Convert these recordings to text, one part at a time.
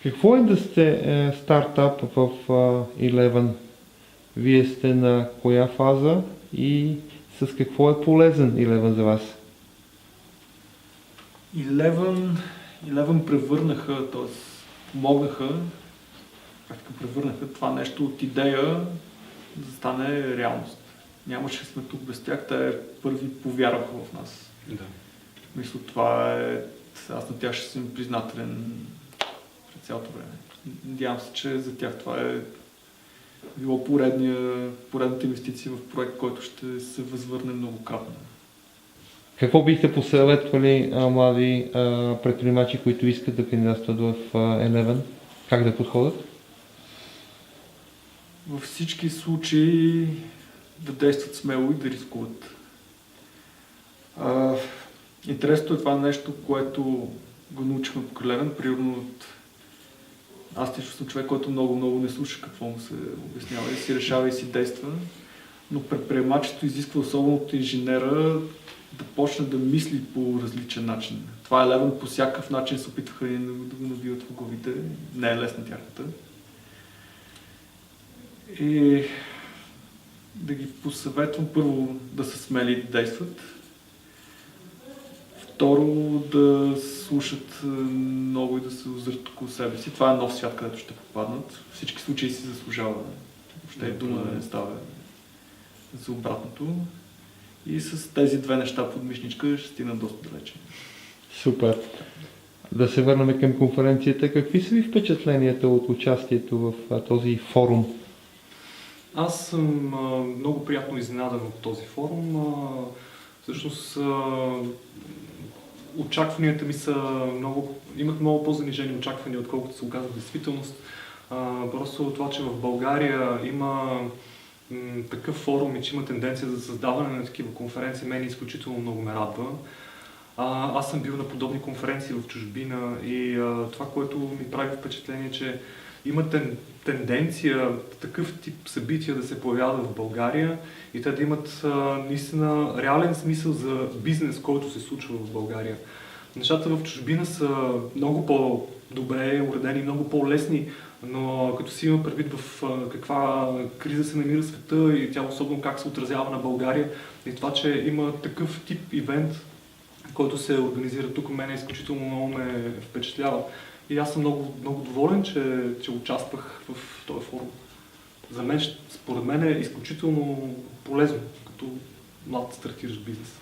Какво е да сте стартап в Eleven? Вие сте на коя фаза и с какво е полезен Eleven за вас? Eleven превърнаха, т.е. помогнаха, превърнаха това нещо от идея да стане реалност. Нямаше сме тук без тях, те първи повярваха в нас. Да. Мисля, това е... Аз на тях ще съм признателен през цялото време. Надявам се, че за тях това е било поредната инвестиция в проект, който ще се възвърне многократно. Какво бихте посъветвали млади предприемачи, които искат да кандидатстват в Eleven? Как да подходят? Във всички случаи да действат смело и да рискуват. Интересното е това нещо, което го научихме по Eleven. Примерно аз лично съм човек, който много не слуша какво му се обяснява и си решава и си действа. Но предприемачеството изисква особено от инженера да почне да мисли по различен начин. Това Eleven по всякакъв начин се опитваха да го набиват в главите. Не е лесна тяхната. И да ги посъветвам първо да са смели и да действат. Второ, да слушат много и да се озрат около себе си. Това е нов свят, където ще попаднат. В всички случаи си заслужава. Въобще дума да не става за обратното. И с тези две неща под мишничка ще стигнат доста далече. Супер! Да се върнем към конференцията. Какви са ви впечатленията от участието в този форум? Аз съм много приятно изненадан от този форум. Всъщност очакванията ми са имах много по-занижени очаквания, отколкото се оказа в действителност. Просто това, че в България има такъв форум и че има тенденция за създаване на такива конференции, мен изключително много ме радва. Аз съм бил на подобни конференции в чужбина и това, което ми прави впечатление, че има тенденция такъв тип събития да се появяват в България и те да имат наистина реален смисъл за бизнес, който се случва в България. Нещата в чужбина са много по-добре уредени, много по-лесни, но като си има предвид в каква криза се намира света и тя особено как се отразява на България и това, че има такъв тип ивент, който се организира тук, мене изключително много ме впечатлява. И аз съм много доволен, че участвах в този форум. За мен, според мен е изключително полезно, като млад стартиращ бизнес.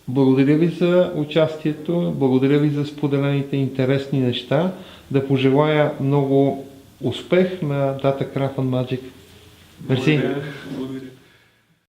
Благодаря ви за участието, благодаря ви за споделените интересни неща. Да пожелая много успех на Data Craft and Magic. Мерси. Благодаря.